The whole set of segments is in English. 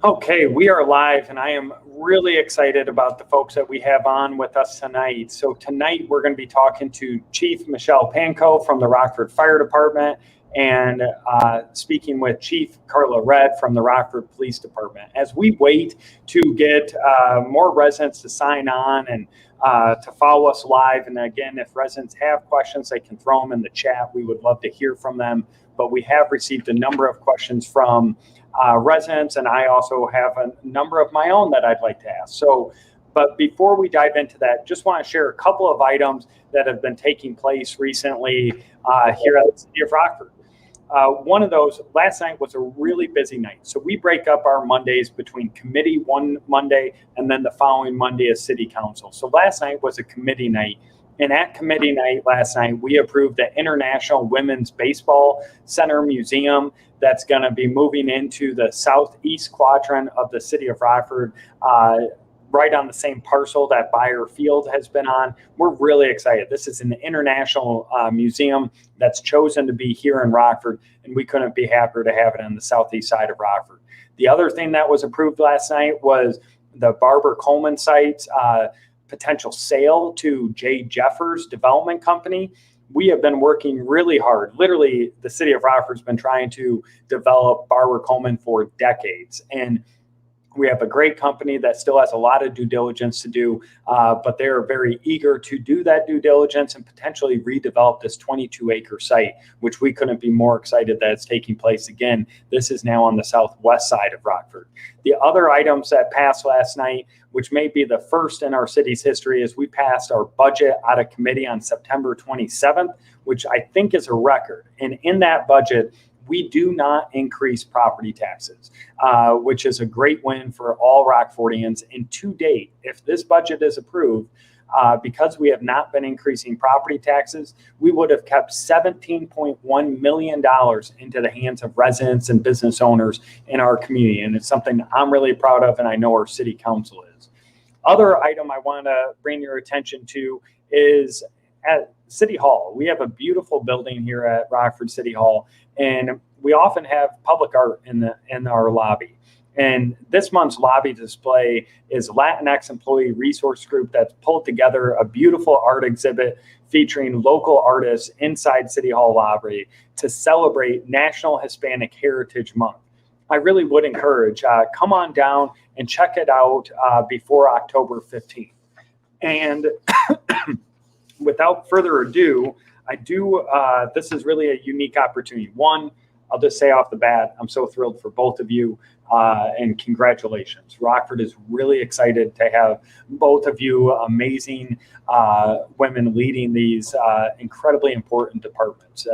Okay, we are live, and I am really excited about the folks that we have on with us tonight. So tonight we're going to be talking to Chief Michele Pankow from the Rockford Fire Department and speaking with Chief Carla from the Rockford Police Department. As we wait to get more residents to sign on and to follow us live, and again, if residents have questions, they can throw them in the chat. We would love to hear from them, but we have received a number of questions from residents, and I also have a number of my own that I'd like to ask. So, but before we dive into that, just want to share a couple of items that have been taking place recently here at the City of Rockford. One of those, last night was a really busy night. So we break up our Mondays between committee one Monday and then the following Monday is City Council. So last night was a committee night. And at committee night last night, we approved the International Women's Baseball Center Museum that's going to be moving into the southeast quadrant of the City of Rockford, right on the same parcel that Bayer Field has been on. We're really excited. This is an international museum that's chosen to be here in Rockford, and we couldn't be happier to have it on the southeast side of Rockford. The other thing that was approved last night was the Barbara Coleman site's potential sale to Jay Jeffers Development Company. We have been working really hard. Literally, the City of Rockford's been trying to develop Barbara Coleman for decades. And we have a great company that still has a lot of due diligence to do, but they're very eager to do that due diligence and potentially redevelop this 22-acre site, which we couldn't be more excited that it's taking place again. This is now on the southwest side of Rockford. The other items that passed last night, which may be the first in our city's history, is we passed our budget out of committee on September 27th, which I think is a record. And in that budget, we do not increase property taxes, which is a great win for all Rockfordians. And to date, if this budget is approved, because we have not been increasing property taxes, we would have kept $17.1 million into the hands of residents and business owners in our community. And it's something I'm really proud of, and I know our city council is. Other item I want to bring your attention to is at City Hall. We have a beautiful building here at Rockford City Hall, and we often have public art in our lobby. And this month's lobby display is Latinx Employee Resource Group that's pulled together a beautiful art exhibit featuring local artists inside City Hall lobby to celebrate National Hispanic Heritage Month. I really would encourage, come on down and check it out before October 15th. And without further ado, this is really a unique opportunity. One, I'll just say off the bat, I'm so thrilled for both of you, and congratulations. Rockford is really excited to have both of you amazing women leading these incredibly important departments.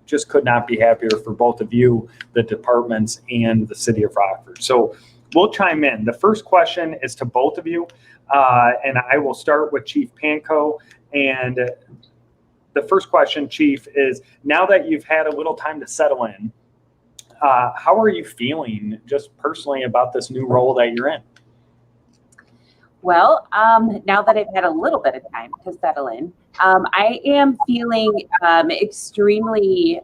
Just could not be happier for both of you, the departments, and the City of Rockford. So we'll chime in. The first question is to both of you, and I will start with Chief Pankow. And the first question, Chief, is now that you've had a little time to settle in, how are you feeling just personally about this new role that you're in? Well, now that I've had a little bit of time to settle in, I am feeling extremely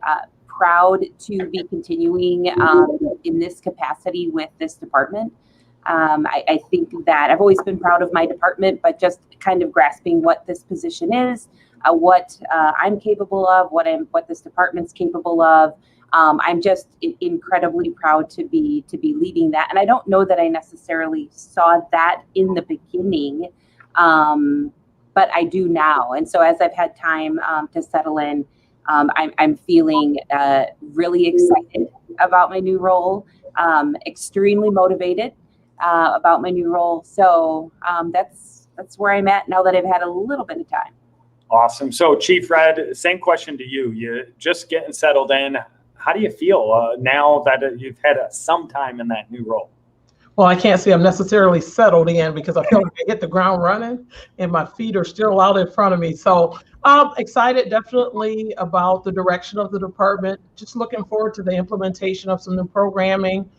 proud to be continuing in this capacity with this department. I think that I've always been proud of my department, but just kind of grasping what this position is, what I'm capable of, what this department's capable of. I'm just incredibly proud to be leading that. And I don't know that I necessarily saw that in the beginning, but I do now. And so as I've had time to settle in, I'm feeling really excited about my new role, extremely motivated about my new role. So that's where I'm at now that I've had a little bit of time. Awesome. So Chief Red, same question to you. You're just getting settled in. How do you feel now that you've had some time in that new role? Well, I can't say I'm necessarily settled in because I feel like I hit the ground running and my feet are still out in front of me. So I'm excited definitely about the direction of the department, just looking forward to the implementation of some new programming,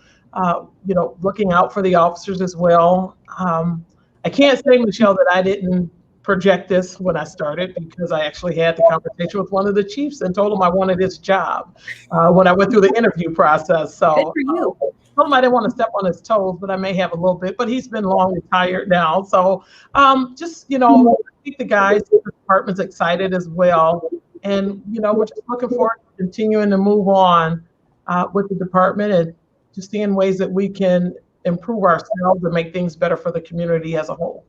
looking out for the officers as well. I can't say, Michele, that I didn't project this when I started because I actually had the conversation with one of the chiefs and told him I wanted his job when I went through the interview process. So good for you. told him I didn't want to step on his toes, but I may have a little bit, but he's been long retired now. So just, I think the guys in the department's excited as well. And, we're just looking forward to continuing to move on with the department and just seeing ways that we can improve ourselves and make things better for the community as a whole.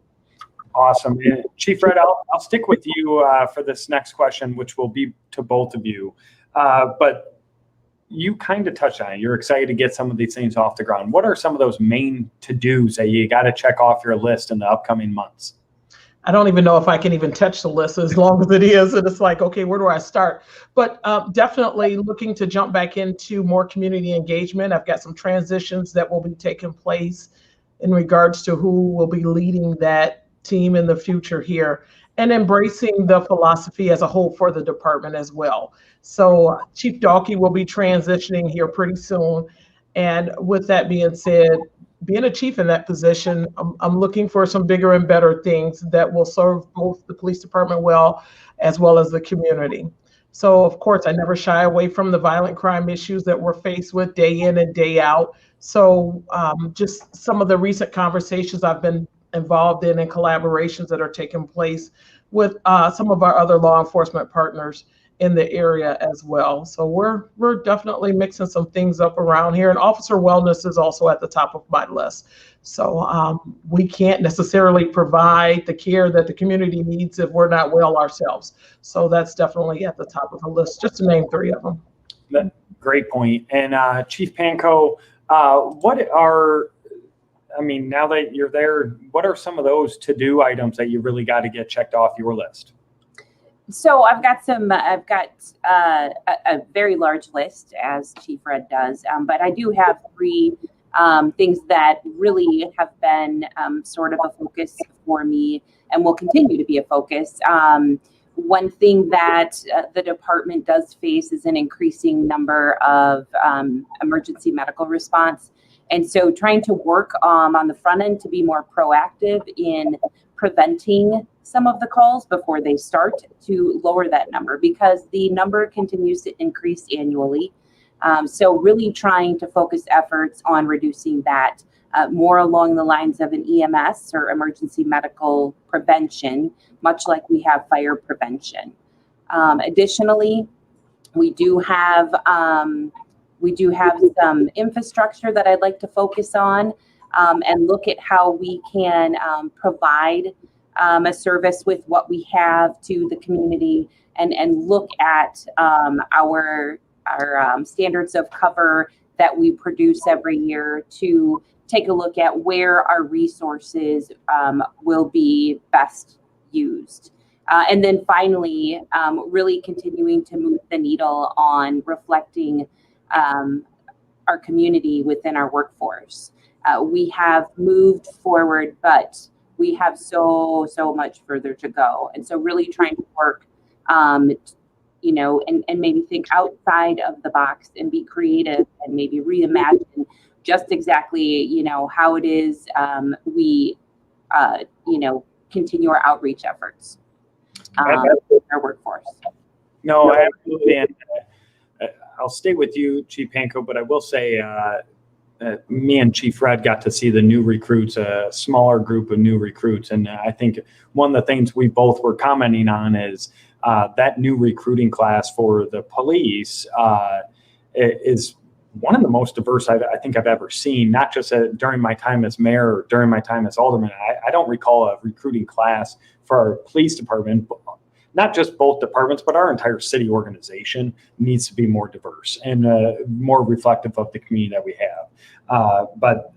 Awesome. Chief Red, I'll stick with you for this next question, which will be to both of you. But you kind of touched on it. You're excited to get some of these things off the ground. What are some of those main to-dos that you got to check off your list in the upcoming months? I don't even know if I can even touch the list as long as it is. And it's like, okay, where do I start? But definitely looking to jump back into more community engagement. I've got some transitions that will be taking place in regards to who will be leading that team in the future here, and embracing the philosophy as a whole for the department as well. So Chief Dalkey will be transitioning here pretty soon. And with that being said, being a chief in that position, I'm looking for some bigger and better things that will serve both the police department well as the community. So, of course, I never shy away from the violent crime issues that we're faced with day in and day out. So just some of the recent conversations I've been involved in and collaborations that are taking place with some of our other law enforcement partners in the area as well. So we're definitely mixing some things up around here, and officer wellness is also at the top of my list. So we can't necessarily provide the care that the community needs if we're not well ourselves. So that's definitely at the top of the list, just to name three of them. Great point. And Chief Pankow, now that you're there, what are some of those to-do items that you really got to get checked off your list? So I've got a very large list, as Chief Red does, but I do have three things that really have been sort of a focus for me and will continue to be a focus. One thing that the department does face is an increasing number of emergency medical response. And so trying to work on the front end to be more proactive in preventing some of the calls before they start, to lower that number, because the number continues to increase annually. So really trying to focus efforts on reducing that more along the lines of an EMS or emergency medical prevention, much like we have fire prevention. Additionally, we do have some infrastructure that I'd like to focus on and look at how we can provide a service with what we have to the community, and look at our standards of cover that we produce every year to take a look at where our resources will be best used. And then finally, really continuing to move the needle on reflecting our community within our workforce. We have moved forward, but we have so much further to go. And so really trying to work, and maybe think outside of the box and be creative and maybe reimagine just exactly, how it is we, continue our outreach efforts with our workforce. No, absolutely. And I'll stay with you, Chief Pankow, but I will say me and Chief Red got to see the new recruits, a smaller group of new recruits. And I think one of the things we both were commenting on is that new recruiting class for the police is one of the most diverse I think I've ever seen, not just during my time as mayor or during my time as alderman. I don't recall a recruiting class for our police department, not just both departments, but our entire city organization needs to be more diverse and more reflective of the community that we have. But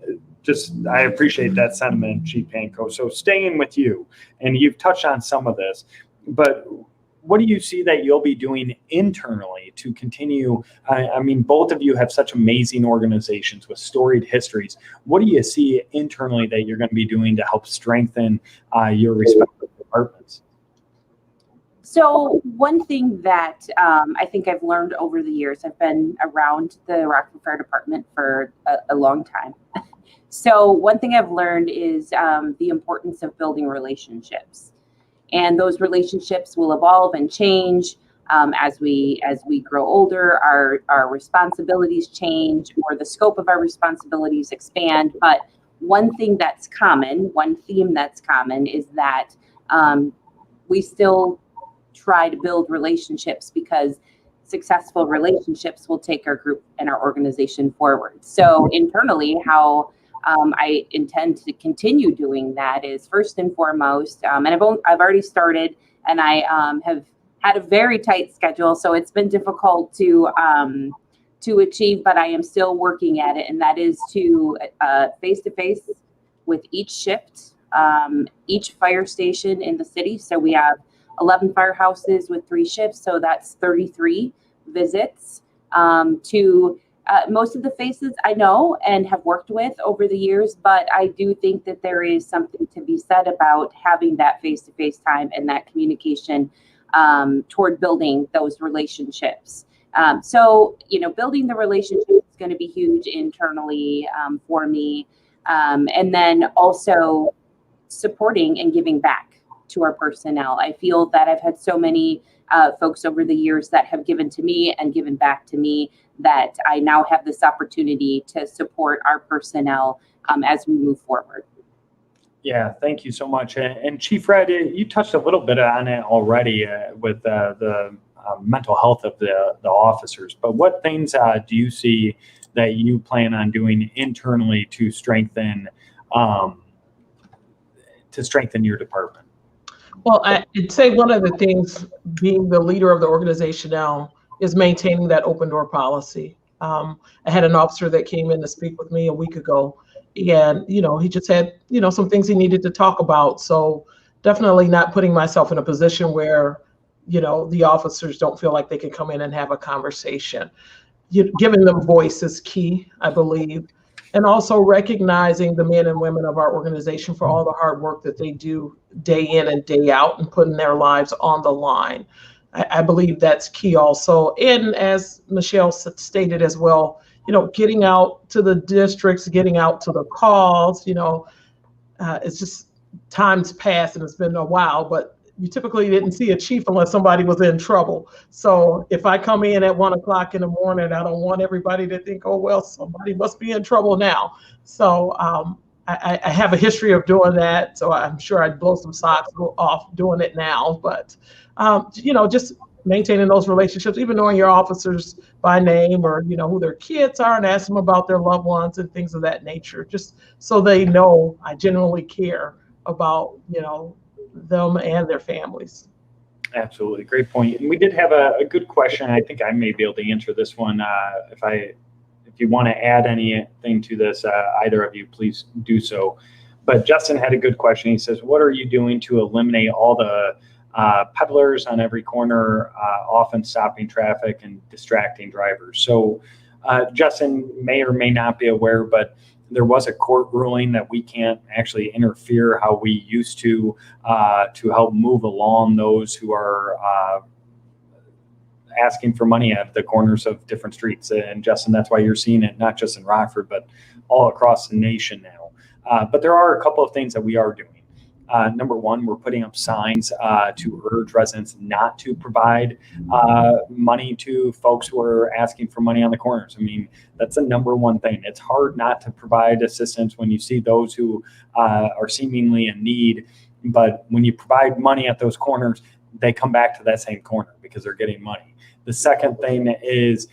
I appreciate that sentiment, Chief Pankow. So staying with you, and you've touched on some of this, but what do you see that you'll be doing internally to continue? Both of you have such amazing organizations with storied histories. What do you see internally that you're going to be doing to help strengthen your respective departments? So one thing that I think I've learned over the years, I've been around the Rockford Fire Department for a long time. So one thing I've learned is the importance of building relationships. And those relationships will evolve and change. as we grow older, our responsibilities change, or the scope of our responsibilities expand. But one thing that's common, one theme that's common, is that we still try to build relationships, because successful relationships will take our group and our organization forward. So internally, how I intend to continue doing that is, first and foremost, and I've already started, and I have had a very tight schedule, so it's been difficult to achieve, but I am still working at it, and that is to face-to-face with each shift, each fire station in the city. So we have 11 firehouses with 3 shifts, so that's 33 visits to most of the faces I know and have worked with over the years. But I do think that there is something to be said about having that face-to-face time and that communication toward building those relationships. So, building the relationship is going to be huge internally for me. And then also supporting and giving back to our personnel. I feel that I've had so many folks over the years that have given to me and given back to me, that I now have this opportunity to support our personnel as we move forward. Yeah, thank you so much. And Chief Red, you touched a little bit on it already with the mental health of the officers. But what things do you see that you plan on doing internally to strengthen your department? Well, I'd say one of the things, being the leader of the organization now, is maintaining that open door policy. I had an officer that came in to speak with me a week ago, and he just had some things he needed to talk about. So definitely not putting myself in a position where the officers don't feel like they can come in and have a conversation. Giving them voice is key, I believe. And also recognizing the men and women of our organization for all the hard work that they do day in and day out, and putting their lives on the line. I believe that's key also. And as Michele stated as well, getting out to the districts, getting out to the calls, it's just, time's passed and it's been a while, but you typically didn't see a chief unless somebody was in trouble. So if I come in at 1 o'clock in the morning, I don't want everybody to think, oh, well, somebody must be in trouble now. So I have a history of doing that. So I'm sure I'd blow some socks off doing it now. But, just maintaining those relationships, even knowing your officers by name, or, who their kids are, and ask them about their loved ones and things of that nature, just so they know I genuinely care about, them and their families. Absolutely. Great point. And we did have a good question. I think I may be able to answer this one. If you want to add anything to this, either of you, please do so. But Justin had a good question. He says, what are you doing to eliminate all the peddlers on every corner, often stopping traffic and distracting drivers? So Justin may or may not be aware, but there was a court ruling that we can't actually interfere how we used to help move along those who are asking for money at the corners of different streets. And Justin, that's why you're seeing it not just in Rockford, but all across the nation now. But there are a couple of things that we are doing. Number one, we're putting up signs to urge residents not to provide money to folks who are asking for money on the corners. I mean, that's the number one thing. It's hard not to provide assistance when you see those who are seemingly in need. But when you provide money at those corners, they come back to that same corner because they're getting money. The second thing is,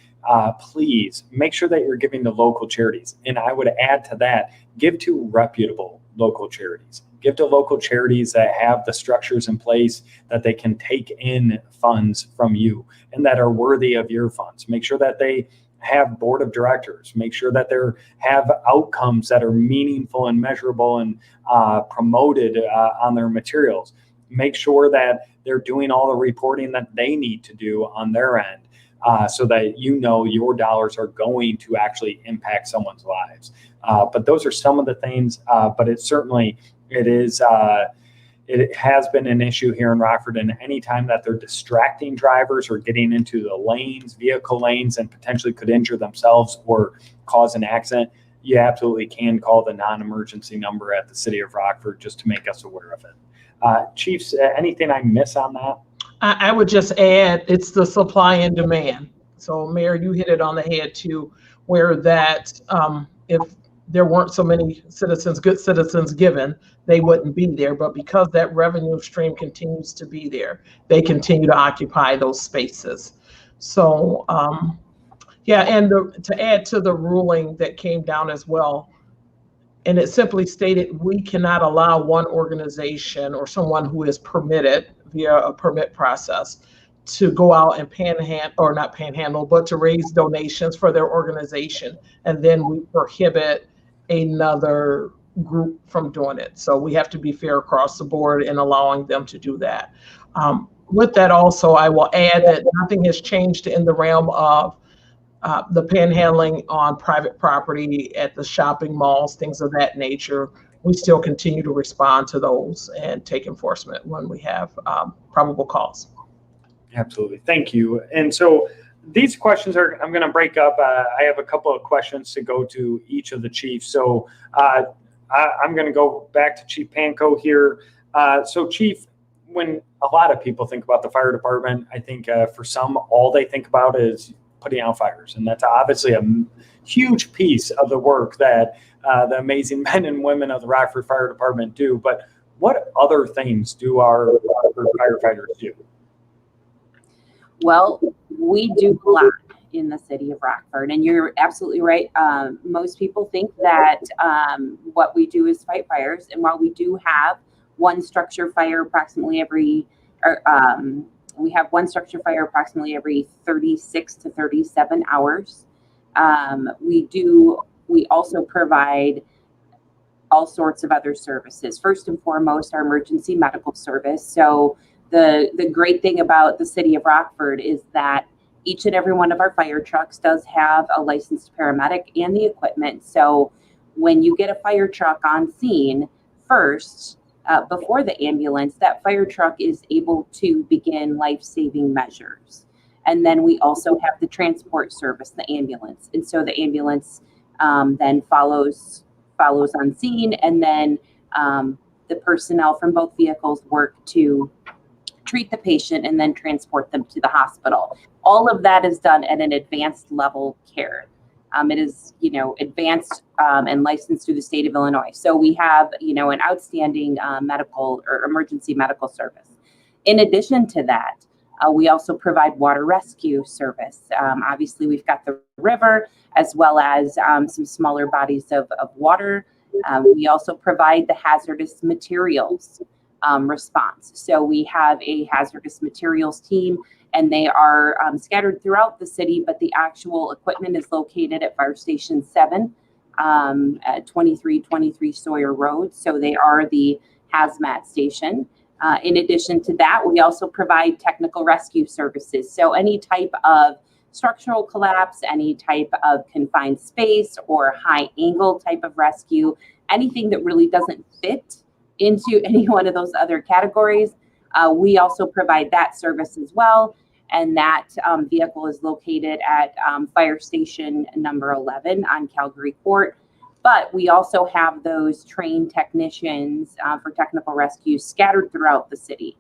please make sure that you're giving to local charities. And I would add to that, give to reputable local charities. Give to local charities that have the structures in place that they can take in funds from you and that are worthy of your funds. Make sure that they have board of directors. Make sure that they have outcomes that are meaningful and measurable and promoted on their materials. Make sure that they're doing all the reporting that they need to do on their end. So that your dollars are going to actually impact someone's lives. But those are some of the things, but it has been an issue here in Rockford, and anytime that they're distracting drivers or getting into the vehicle lanes, and potentially could injure themselves or cause an accident, you absolutely can call the non-emergency number at the City of Rockford just to make us aware of it. Chiefs, anything I miss on that? I would just add, it's the supply and demand. So Mayor, you hit it on the head too, where that if there weren't so many citizens, good citizens given, they wouldn't be there. But because that revenue stream continues to be there, they continue to occupy those spaces. So yeah, and to add to the ruling that came down as well, and it simply stated we cannot allow one organization or someone who is permitted via a permit process to go out and panhandle, or not panhandle, but to raise donations for their organization. And then we prohibit another group from doing it. So we have to be fair across the board in allowing them to do that. With that also, I will add that nothing has changed in the realm of the panhandling on private property at the shopping malls, things of that nature. We still continue to respond to those and take enforcement when we have probable cause. Absolutely. Thank you. And so these questions I'm going to break up. I have a couple of questions to go to each of the chiefs. So I'm going to go back to Chief Pankow here. So Chief, when a lot of people think about the fire department, I think for some, all they think about is putting out fires. And that's obviously a huge piece of the work that the amazing men and women of the Rockford Fire Department do. But what other things do our firefighters do? Well, we do a lot in the city of Rockford, and you're absolutely right. Most people think that what we do is fight fires, and while we do have one structure fire approximately every, we have one structure fire approximately every 36 to 37 hours. We also provide all sorts of other services. First and foremost, our emergency medical service. So the great thing about the city of Rockford is that each and every one of our fire trucks does have a licensed paramedic and the equipment. So when you get a fire truck on scene first, before the ambulance, that fire truck is able to begin life-saving measures. And then we also have the transport service, the ambulance. And so the ambulance then follows on scene, and then the personnel from both vehicles work to treat the patient and then transport them to the hospital. All of that is done at an advanced level care. It is, advanced and licensed through the state of Illinois. So we have, an outstanding medical or emergency medical service. In addition to that, we also provide water rescue service. Obviously, we've got the river as well as some smaller bodies of water. We also provide the hazardous materials response. So we have a hazardous materials team, and they are scattered throughout the city, but the actual equipment is located at Fire Station 7 at 2323 Sawyer Road. So they are the hazmat station. In addition to that, we also provide technical rescue services. So any type of structural collapse, any type of confined space or high angle type of rescue, anything that really doesn't fit into any one of those other categories, we also provide that service as well. And that vehicle is located at Fire Station number 11 on Calgary Court. But we also have those trained technicians for technical rescue scattered throughout the city.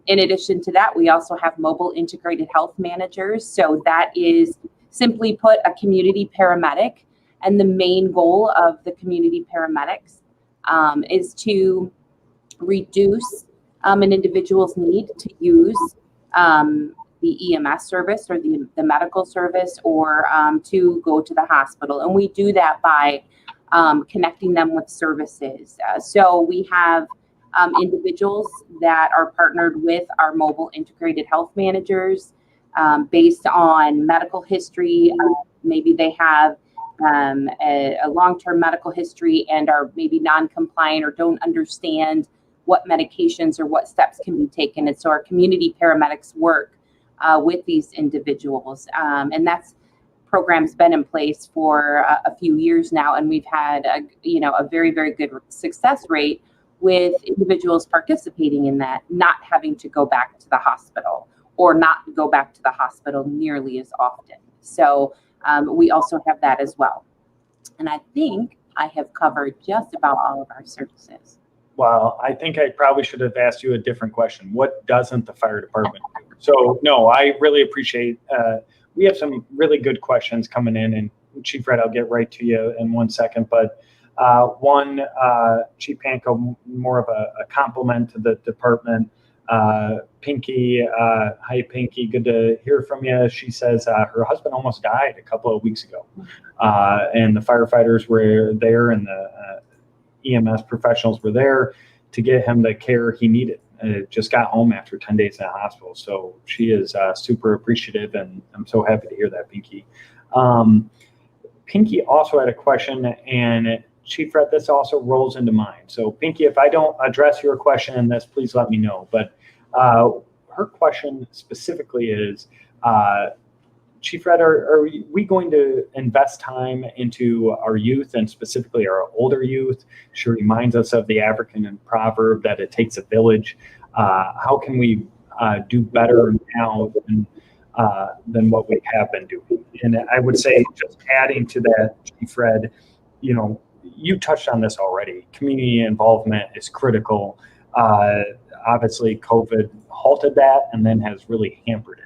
In addition to that, we also have mobile integrated health managers. So that is, simply put, a community paramedic. And the main goal of the community paramedics is to reduce an individual's need to use the EMS service or the medical service, or to go to the hospital. And we do that by connecting them with services. So we have individuals that are partnered with our mobile integrated health managers based on medical history. Maybe they have a long-term medical history and are maybe non-compliant or don't understand what medications or what steps can be taken. And so our community paramedics work with these individuals. And that's program's been in place for a few years now. And we've had a very, very good success rate with individuals participating in that, not having to go back to the hospital or not go back to the hospital nearly as often. So we also have that as well. And I think I have covered just about all of our services. Well, I think I probably should have asked you a different question. What doesn't the fire department do? So, no, I really appreciate, we have some really good questions coming in, and Chief Red, I'll get right to you in 1 second. But one, Chief Pankow, more of a compliment to the department. Pinky, hi Pinky, good to hear from you. She says her husband almost died a couple of weeks ago, and the firefighters were there, and the EMS professionals were there to get him the care he needed. Just got home after 10 days in the hospital. So she is super appreciative, and I'm so happy to hear that, Pinky. Pinky also had a question, and Chief Red, this also rolls into mine. So Pinky, if I don't address your question in this, please let me know. But her question specifically is, Chief Red, are we going to invest time into our youth, and specifically our older youth? She reminds us of the African proverb that it takes a village. How can we do better now than what we have been doing? And I would say, just adding to that, Chief Red, you touched on this already. Community involvement is critical. Obviously, COVID halted that and then has really hampered it.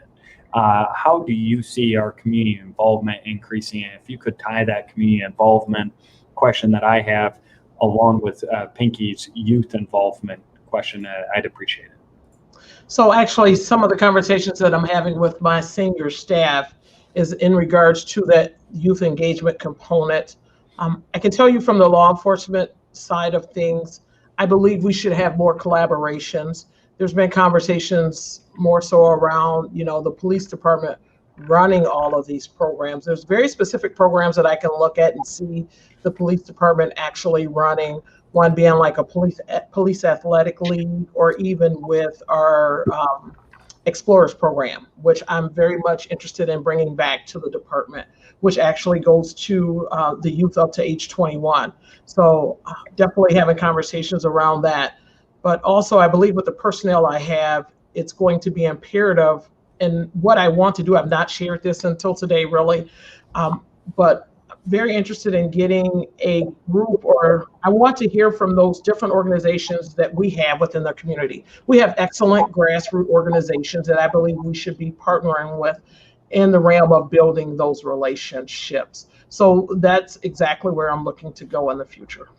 How do you see our community involvement increasing? And if you could tie that community involvement question that I have along with Pinky's youth involvement question, I'd appreciate it. So actually, some of the conversations that I'm having with my senior staff is in regards to that youth engagement component. I can tell you from the law enforcement side of things, I believe we should have more collaborations. There's been conversations more so around, the police department running all of these programs. There's very specific programs that I can look at and see the police department actually running, one being like a police athletic league, or even with our Explorers program, which I'm very much interested in bringing back to the department, which actually goes to the youth up to age 21. So definitely having conversations around that. But also, I believe with the personnel I have, it's going to be imperative. And what I want to do, I've not shared this until today, really, but very interested in getting a group, or I want to hear from those different organizations that we have within the community. We have excellent grassroots organizations that I believe we should be partnering with in the realm of building those relationships. So that's exactly where I'm looking to go in the future.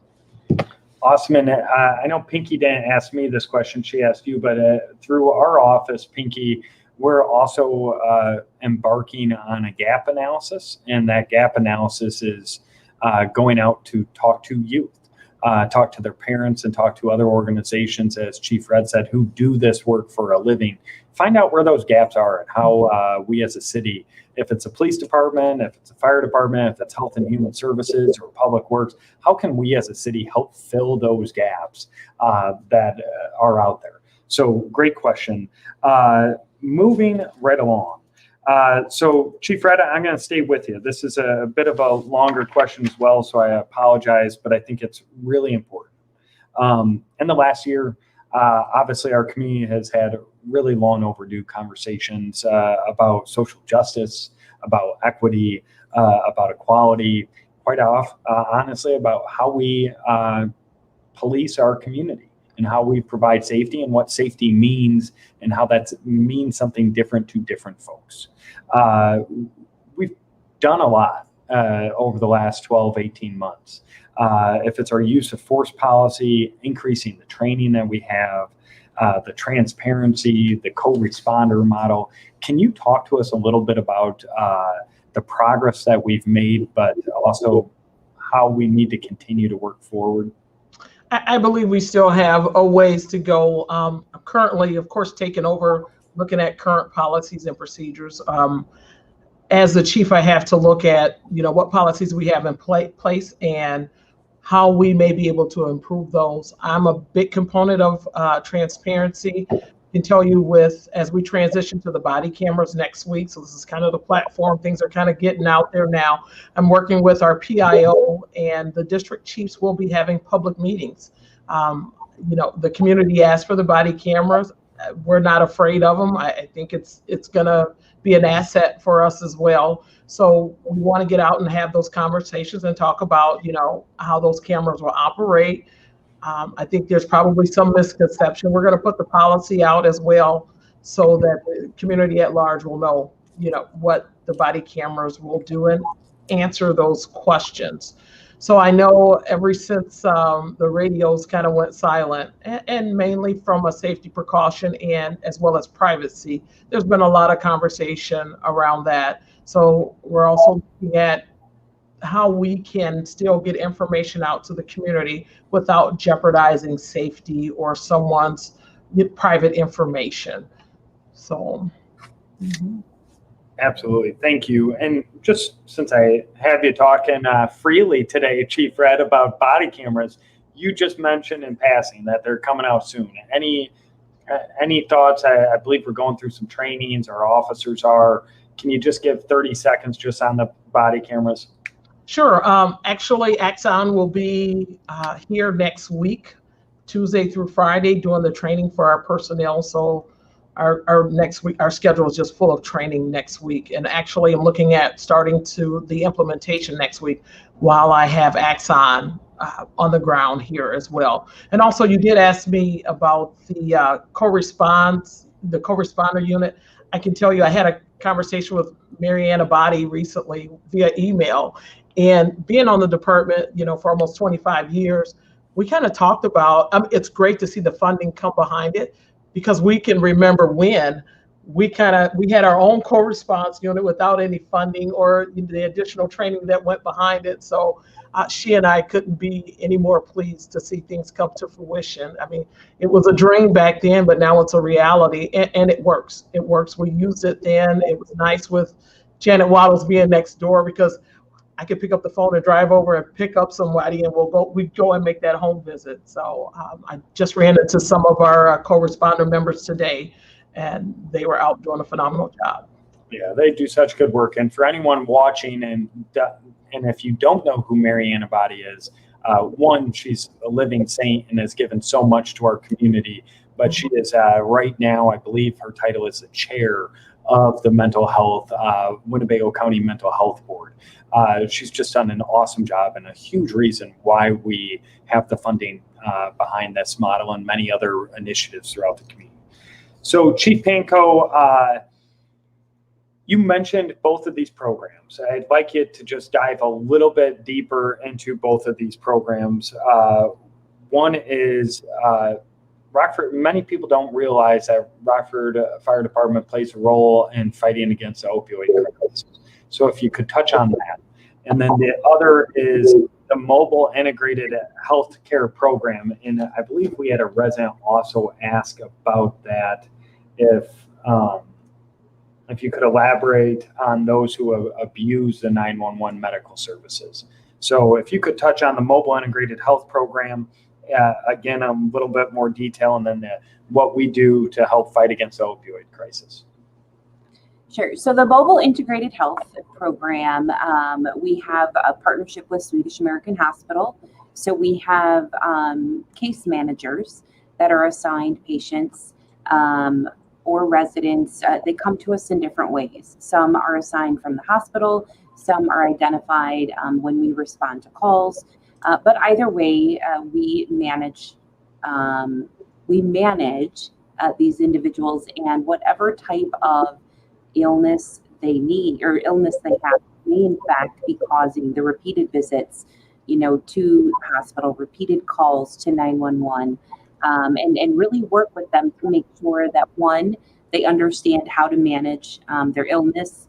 Awesome. And I know Pinky didn't ask me this question, she asked you, but through our office, Pinky, we're also embarking on a gap analysis, and that gap analysis is going out to talk to youth, talk to their parents, and talk to other organizations, as Chief Red said, who do this work for a living. Find out where those gaps are and how we as a city, if it's a police department, if it's a fire department, if it's health and human services or public works, how can we as a city help fill those gaps that are out there? So great question. Moving right along. So Chief Red, I'm going to stay with you. This is a bit of a longer question as well, so I apologize, but I think it's really important. In the last year, obviously our community has had really long overdue conversations about social justice, about equity, about equality, quite honestly about how we police our community, and how we provide safety, and what safety means, and how that means something different to different folks. We've done a lot over the last 12, 18 months. If it's our use of force policy, increasing the training that we have, the transparency, the co-responder model. Can you talk to us a little bit about the progress that we've made, but also how we need to continue to work forward? I believe we still have a ways to go. I'm currently, of course, taking over, looking at current policies and procedures. As the chief, I have to look at, what policies we have in place and how we may be able to improve those. I'm a big component of transparency. I can tell you as we transition to the body cameras next week, so this is kind of the platform, things are kind of getting out there now. I'm working with our PIO, and the district chiefs will be having public meetings. The community asked for the body cameras. We're not afraid of them. I think it's going to be an asset for us as well. So we want to get out and have those conversations and talk about, how those cameras will operate, I think there's probably some misconception. We're going to put the policy out as well so that the community at large will know, what the body cameras will do and answer those questions. So I know ever since the radios kind of went silent, and mainly from a safety precaution and as well as privacy, there's been a lot of conversation around that. So we're also looking at how we can still get information out to the community without jeopardizing safety or someone's private information. So. Mm-hmm. Absolutely. Thank you. And just since I have you talking freely today, Chief Red, about body cameras, you just mentioned in passing that they're coming out soon. Any thoughts? I believe we're going through some trainings, our officers are. Can you just give 30 seconds just on the body cameras? Sure. Actually, Axon will be here next week, Tuesday through Friday, doing the training for our personnel. So our next week, our schedule is just full of training next week. And actually, I'm looking at starting the implementation next week while I have Axon on the ground here as well. And also, you did ask me about the co-responder unit. I can tell you, I had a conversation with Mariana Body recently via email, and being on the department, for almost 25 years, we kind of talked about, it's great to see the funding come behind it, because we can remember when we had our own co-response unit without any funding or the additional training that went behind it. So she and I couldn't be any more pleased to see things come to fruition. I mean, it was a dream back then, but now it's a reality, and it works. It works. We used it then. It was nice with Janet Waddles being next door, because I could pick up the phone and drive over and pick up somebody, and we'd go and make that home visit. So I just ran into some of our co-responder members today, and they were out doing a phenomenal job. Yeah, they do such good work. And for anyone watching, and if you don't know who Mariana Body is, one, she's a living saint and has given so much to our community. But she is right now, I believe her title is the chair of the mental health, Winnebago County Mental Health Board. She's just done an awesome job, and a huge reason why we have the funding behind this model and many other initiatives throughout the community. So Chief Pankow, you mentioned both of these programs. I'd like you to just dive a little bit deeper into both of these programs. One is Rockford. Many people don't realize that Rockford Fire Department plays a role in fighting against the opioid crisis. So if you could touch on that. And then the other is the mobile integrated health care program. And I believe we had a resident also ask about that. If you could elaborate on those who abuse the 911 medical services. So if you could touch on the mobile integrated health program, again, a little bit more detail, and then what we do to help fight against the opioid crisis. Sure. So the mobile integrated health program, we have a partnership with Swedish American Hospital. So we have case managers that are assigned patients or residents. They come to us in different ways. Some are assigned from the hospital. Some are identified when we respond to calls. But either way, we manage these individuals, and whatever type of illness they need or illness they have may in fact be causing the repeated visits, to the hospital, repeated calls to 911, and really work with them to make sure that, one, they understand how to manage their illness.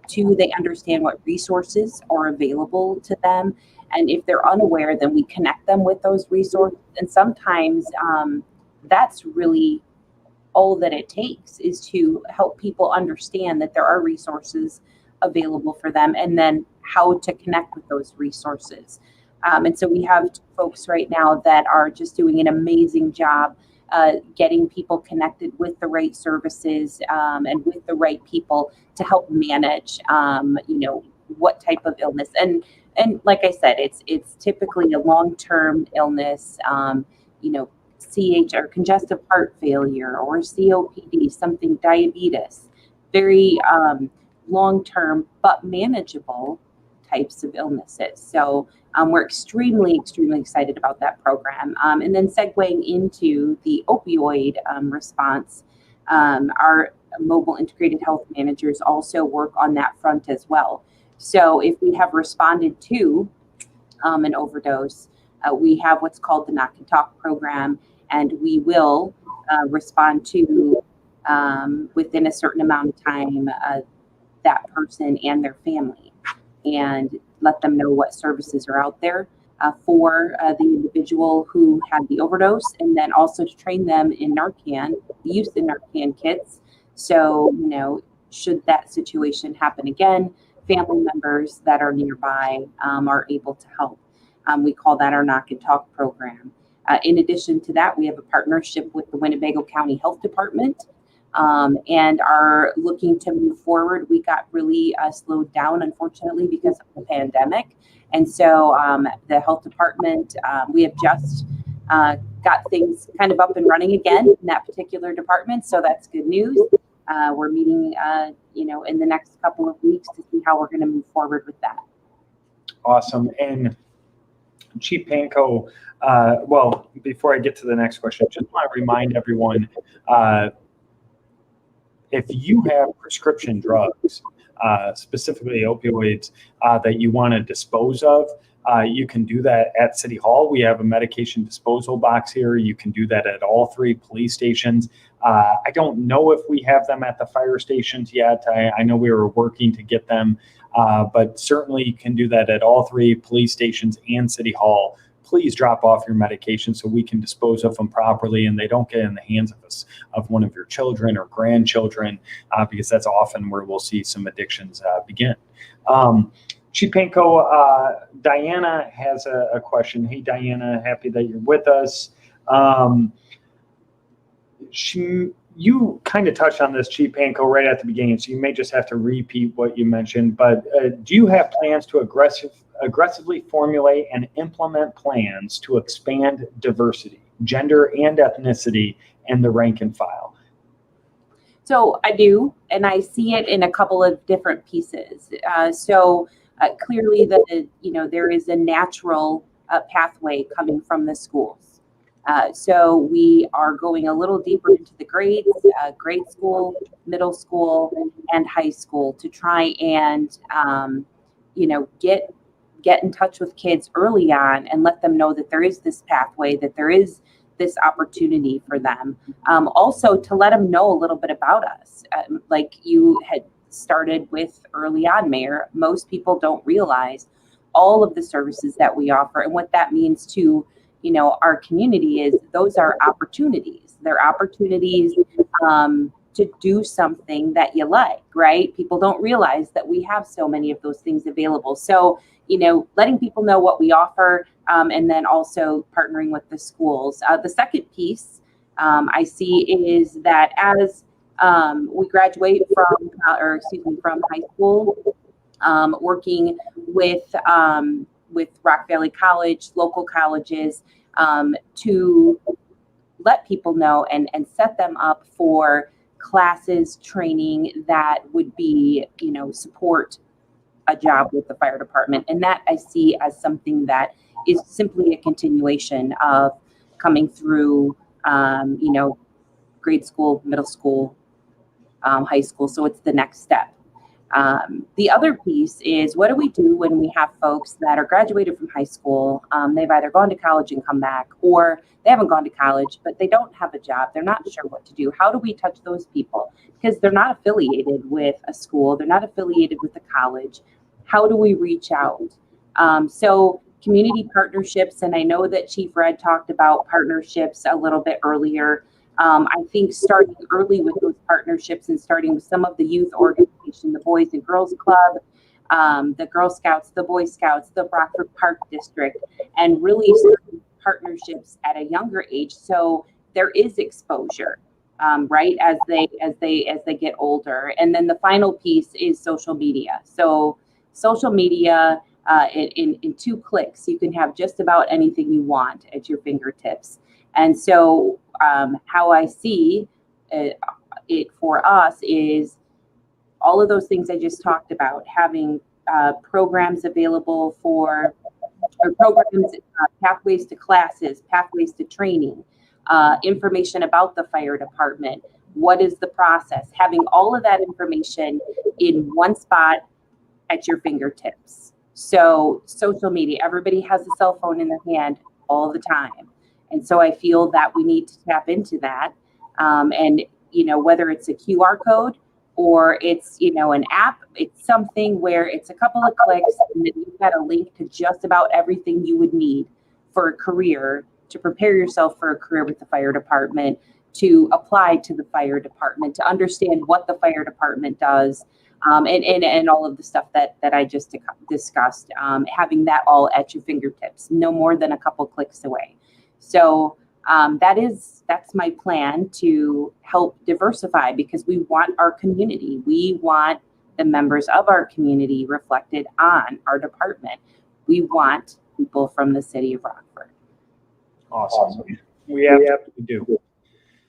Two, they understand what resources are available to them. And if they're unaware, then we connect them with those resources. And sometimes that's really all that it takes, is to help people understand that there are resources available for them, and then how to connect with those resources. And so we have folks right now that are just doing an amazing job getting people connected with the right services and with the right people to help manage, what type of illness. And like I said, it's typically a long-term illness, CH or congestive heart failure or COPD, something, diabetes, very long-term but manageable types of illnesses. So We're extremely excited about that program. And then segueing into the opioid response, our mobile integrated health managers also work on that front as well. So if we have responded to an overdose, we have what's called the Knock and Talk program, and we will respond to within a certain amount of time that person and their family, and let them know what services are out there for the individual who had the overdose, and then also to train them in Narcan, the use of Narcan kits. So, should that situation happen again, family members that are nearby are able to help. We call that our Knock and Talk program. In addition to that, we have a partnership with the Winnebago County Health Department and are looking to move forward. We got really slowed down, unfortunately, because of the pandemic. And so the health department, we have just got things kind of up and running again in that particular department. So that's good news. We're meeting, in the next couple of weeks to see how we're going to move forward with that. Awesome. And Chief Pankow, well, before I get to the next question, I just want to remind everyone, if you have prescription drugs, specifically opioids, that you want to dispose of, you can do that at City Hall. We have a medication disposal box here. You can do that at all 3 police stations. I don't know if we have them at the fire stations yet. I know we were working to get them, but certainly you can do that at all 3 police stations and City Hall. Please drop off your medication so we can dispose of them properly and they don't get in the hands of one of your children or grandchildren, because that's often where we'll see some addictions begin. Chief Pankow, Diana has a question. Hey, Diana, happy that you're with us. You kind of touched on this, Chief Pankow, right at the beginning, so you may just have to repeat what you mentioned, but do you have plans to aggressively formulate and implement plans to expand diversity, gender and ethnicity in the rank and file? So I do, and I see it in a couple of different pieces. Clearly there is a natural pathway coming from the schools. So we are going a little deeper into the grades, grade school, middle school, and high school to try and, get in touch with kids early on and let them know that there is this pathway, that there is this opportunity for them. Also to let them know a little bit about us. Like you had started with early on, Mayor, most people don't realize all of the services that we offer and what that means to our community is those are opportunities. They're opportunities to do something that you like, right? People don't realize that we have so many of those things available. So, letting people know what we offer and then also partnering with the schools. The second piece I see is that as we graduate from high school, working with Rock Valley College, local colleges, to let people know and set them up for classes, training that would be, support a job with the fire department. And that I see as something that is simply a continuation of coming through, grade school, middle school, high school. So it's the next step. The other piece is, what do we do when we have folks that are graduated from high school? They've either gone to college and come back, or they haven't gone to college, but they don't have a job. They're not sure what to do. How do we touch those people? Because they're not affiliated with a school. They're not affiliated with a college. How do we reach out? So community partnerships, and I know that Chief Red talked about partnerships a little bit earlier. I think starting early with those partnerships and starting with some of the youth organization, the Boys and Girls Club, the Girl Scouts, the Boy Scouts, the Rockford Park District, and really starting partnerships at a younger age. So there is exposure, right, as they get older. And then the final piece is social media. So social media, in 2 clicks, you can have just about anything you want at your fingertips. And so how I see it for us is all of those things I just talked about, having programs available for programs, pathways to classes, pathways to training, information about the fire department. What is the process? Having all of that information in one spot at your fingertips. So social media, everybody has a cell phone in their hand all the time. And so I feel that we need to tap into that. And, whether it's a QR code or it's, an app, it's something where it's a couple of clicks and then you've got a link to just about everything you would need for a career, to prepare yourself for a career with the fire department, to apply to the fire department, to understand what the fire department does, and all of the stuff that I just discussed, having that all at your fingertips, no more than a couple clicks away. So that's my plan to help diversify, because we want our community. We want the members of our community reflected on our department. We want people from the city of Rockford. Awesome. We absolutely do.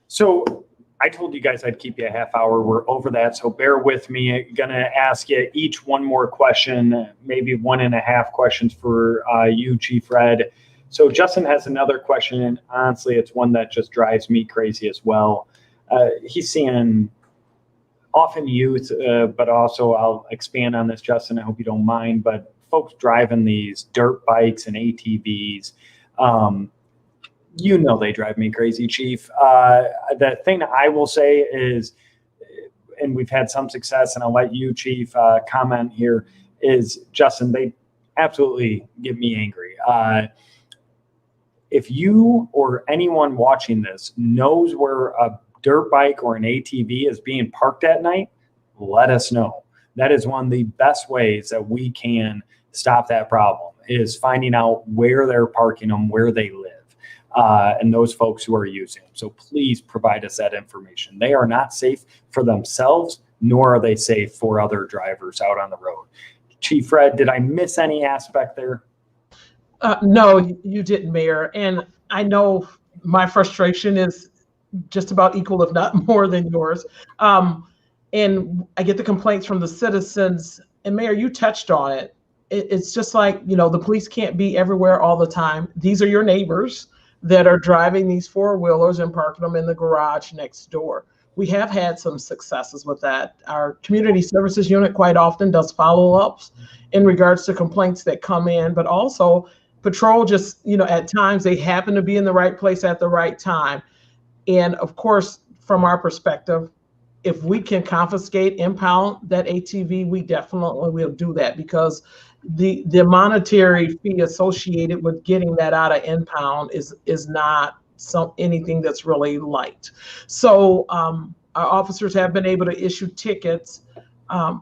So I told you guys I'd keep you a half hour. We're over that, so bear with me. I'm going to ask you each one more question, maybe 1.5 questions for you, Chief Red. So Justin has another question, and honestly, it's one that just drives me crazy as well. He's seeing often youth, but also I'll expand on this, Justin, I hope you don't mind, but folks driving these dirt bikes and ATVs, they drive me crazy, Chief. The thing that I will say is, and we've had some success, and I'll let you, Chief, comment here, is, Justin, they absolutely get me angry. If you or anyone watching this knows where a dirt bike or an ATV is being parked at night, let us know. That is one of the best ways that we can stop that problem, is finding out where they're parking them, where they live. And those folks who are using them. So please provide us that information. They are not safe for themselves, nor are they safe for other drivers out on the road. Chief Red, did I miss any aspect there? No, you didn't, Mayor. And I know my frustration is just about equal, if not more than yours. And I get the complaints from the citizens. And Mayor, you touched on it. It's just like, the police can't be everywhere all the time. These are your neighbors that are driving these four-wheelers and parking them in the garage next door. We have had some successes with that. Our community services unit quite often does follow-ups in regards to complaints that come in, but also patrol just, at times they happen to be in the right place at the right time. And of course, from our perspective, if we can confiscate, impound that ATV, we definitely will do that, because the monetary fee associated with getting that out of impound is not anything that's really light. So our officers have been able to issue tickets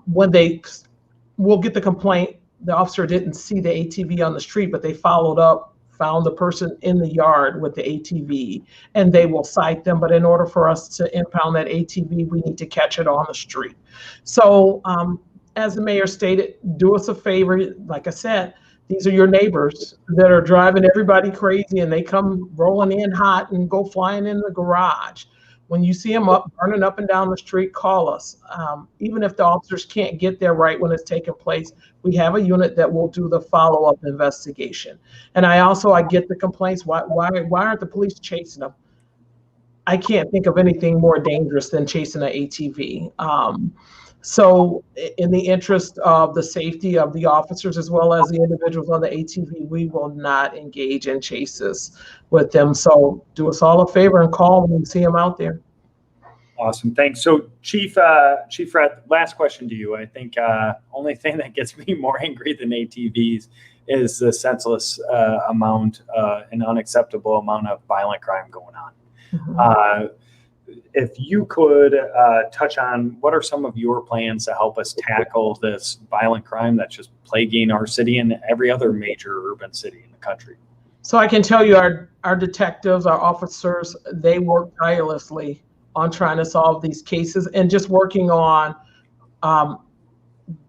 when we'll get the complaint. The officer didn't see the ATV on the street, but they followed up, found the person in the yard with the ATV, and they will cite them. But in order for us to impound that ATV, we need to catch it on the street. So as the mayor stated, do us a favor. Like I said, these are your neighbors that are driving everybody crazy, and they come rolling in hot and go flying in the garage. When you see them burning up and down the street, call us. Even if the officers can't get there right when it's taking place, we have a unit that will do the follow-up investigation. And I get the complaints, why aren't the police chasing them? I can't think of anything more dangerous than chasing an ATV. So in the interest of the safety of the officers as well as the individuals on the ATV, we will not engage in chases with them. So do us all a favor and call when you see them out there. Awesome, thanks. So Chief Red, last question to you. I think only thing that gets me more angry than ATVs is the senseless amount, an unacceptable amount of violent crime going on. Mm-hmm. If you could touch on what are some of your plans to help us tackle this violent crime that's just plaguing our city and every other major urban city in the country. So I can tell you our detectives, our officers, they work tirelessly on trying to solve these cases and just working on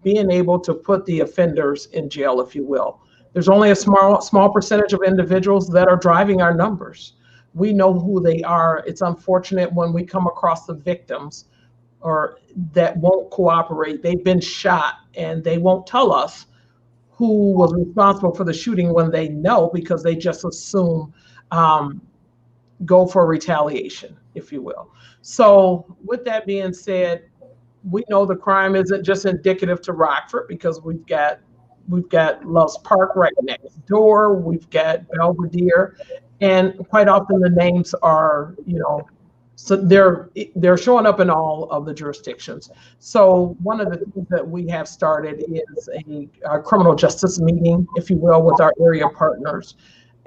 being able to put the offenders in jail, if you will. There's only a small percentage of individuals that are driving our numbers. We know who they are. It's unfortunate when we come across the victims or that won't cooperate. They've been shot and they won't tell us who was responsible for the shooting when they know, because they just assume go for retaliation, if you will. So with that being said, we know the crime isn't just indicative to Rockford, because we've got Love's Park right next door. We've got Belvedere, and quite often the names are, so they're showing up in all of the jurisdictions. So one of the things that we have started is a criminal justice meeting, if you will, with our area partners.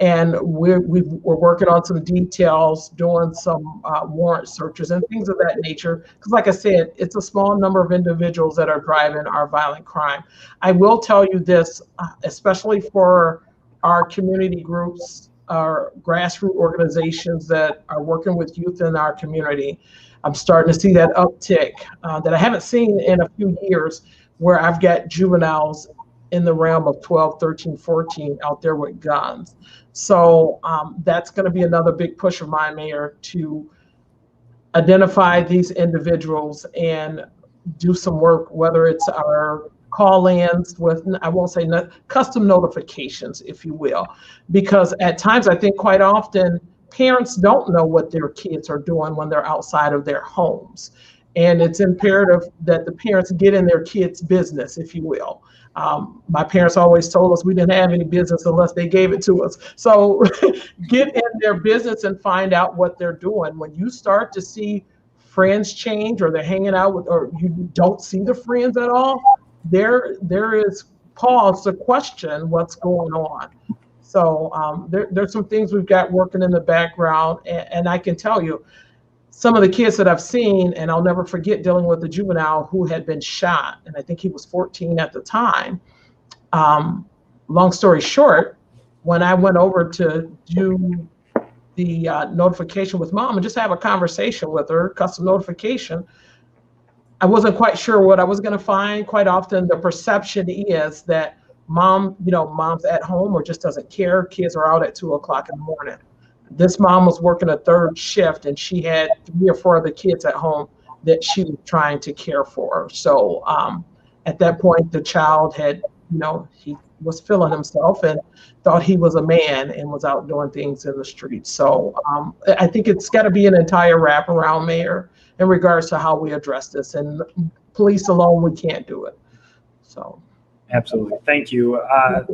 And we're working on some details, doing some warrant searches and things of that nature. Because like I said, it's a small number of individuals that are driving our violent crime. I will tell you this, especially for our community groups, our grassroots organizations that are working with youth in our community, I'm starting to see that uptick that I haven't seen in a few years, where I've got juveniles in the realm of 12, 13, 14 out there with guns. So that's going to be another big push of mine, Mayor, to identify these individuals and do some work, whether it's our call-ins with, I won't say custom notifications, if you will, because at times I think quite often parents don't know what their kids are doing when they're outside of their homes. And it's imperative that the parents get in their kids' business, if you will. My parents always told us we didn't have any business unless they gave it to us. So get in their business and find out what they're doing. When you start to see friends change, or they're hanging out with, or you don't see the friends at all, there is pause to question what's going on. So there's some things we've got working in the background, and I can tell you, some of the kids that I've seen, and I'll never forget dealing with a juvenile who had been shot, and I think he was 14 at the time. Long story short, when I went over to do the notification with mom and just have a conversation with her, custom notification, I wasn't quite sure what I was going to find. Quite often the perception is that mom's at home or just doesn't care. Kids are out at 2:00 in the morning. This mom was working a third shift, and she had 3 or 4 other kids at home that she was trying to care for. So at that point, the child had, he was feeling himself and thought he was a man and was out doing things in the streets. So I think it's got to be an entire wraparound, Mayor, in regards to how we address this. And police alone, we can't do it. So. Absolutely. Thank you.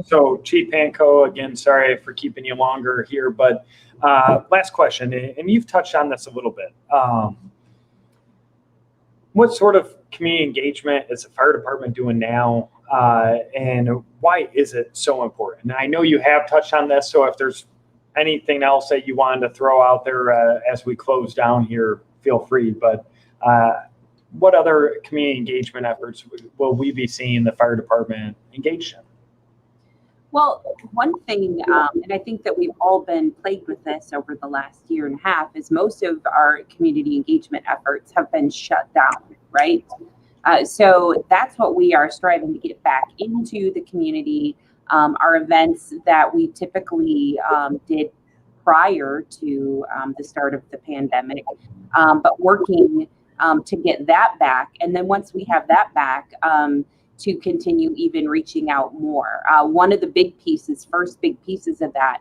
So Chief Pankow, again, sorry for keeping you longer here, but last question, and you've touched on this a little bit. What sort of community engagement is the fire department doing now, and why is it so important? And I know you have touched on this, so if there's anything else that you wanted to throw out there as we close down here, feel free. But what other community engagement efforts will we be seeing the fire department engaged in? Well, one thing, and I think that we've all been plagued with this over the last year and a half, is most of our community engagement efforts have been shut down, right? So that's what we are striving to get back into the community. Our events that we typically did prior to the start of the pandemic, but working to get that back. And then once we have that back, to continue even reaching out more. One of the first big pieces of that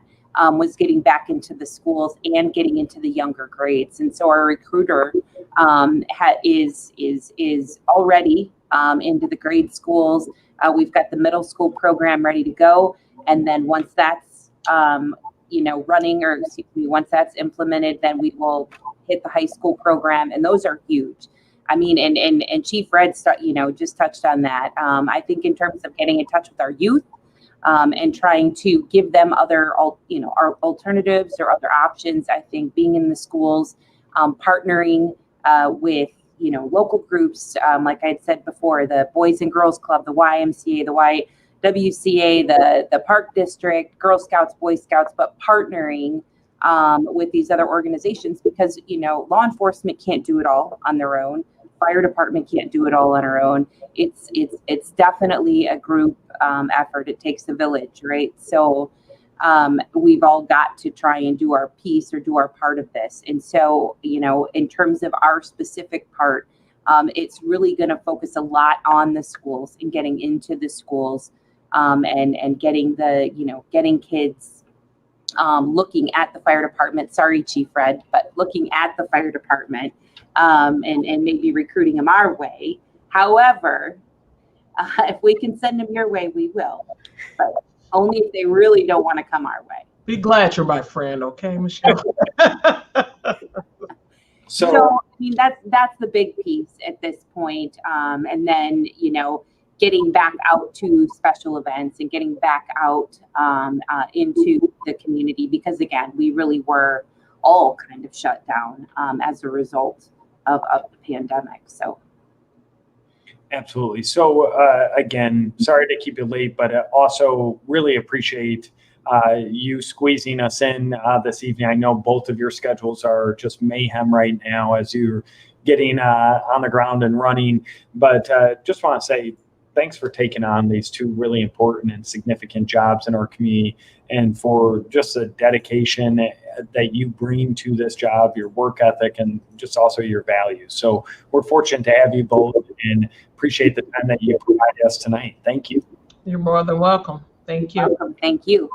was getting back into the schools and getting into the younger grades. And so our recruiter is already into the grade schools. We've got the middle school program ready to go. And then once that's running, or excuse me, once that's implemented, then we will hit the high school program, and those are huge. I mean, and Chief Red, just touched on that. I think in terms of getting in touch with our youth and trying to give them other, our alternatives or other options. I think being in the schools, partnering with local groups, like I had said before, the Boys and Girls Club, the YMCA, the YWCA, the Park District, Girl Scouts, Boy Scouts, but partnering with these other organizations, because law enforcement can't do it all on their own. Fire department can't do it all on our own. It's definitely a group effort. It takes a village, right? So we've all got to try and do our piece or do our part of this. And so in terms of our specific part, it's really going to focus a lot on the schools and getting into the schools, and getting getting kids looking at the fire department. Sorry, Chief Red, but looking at the fire department and maybe recruiting them our way. However, if we can send them your way, we will, but only if they really don't want to come our way. Be glad you're my friend, okay, Michele? So I mean, that's the big piece at this point. And then, getting back out to special events and getting back out into the community, because again, we really were all kind of shut down as a result of the pandemic. So. Absolutely. So again, sorry to keep you late, but also really appreciate you squeezing us in this evening. I know both of your schedules are just mayhem right now as you're getting on the ground and running, but just want to say thanks for taking on these two really important and significant jobs in our community, and for just the dedication that you bring to this job, your work ethic, and just also your values. So we're fortunate to have you both and appreciate the time that you provided us tonight. Thank you. You're more than welcome. Thank you. Welcome. Thank you.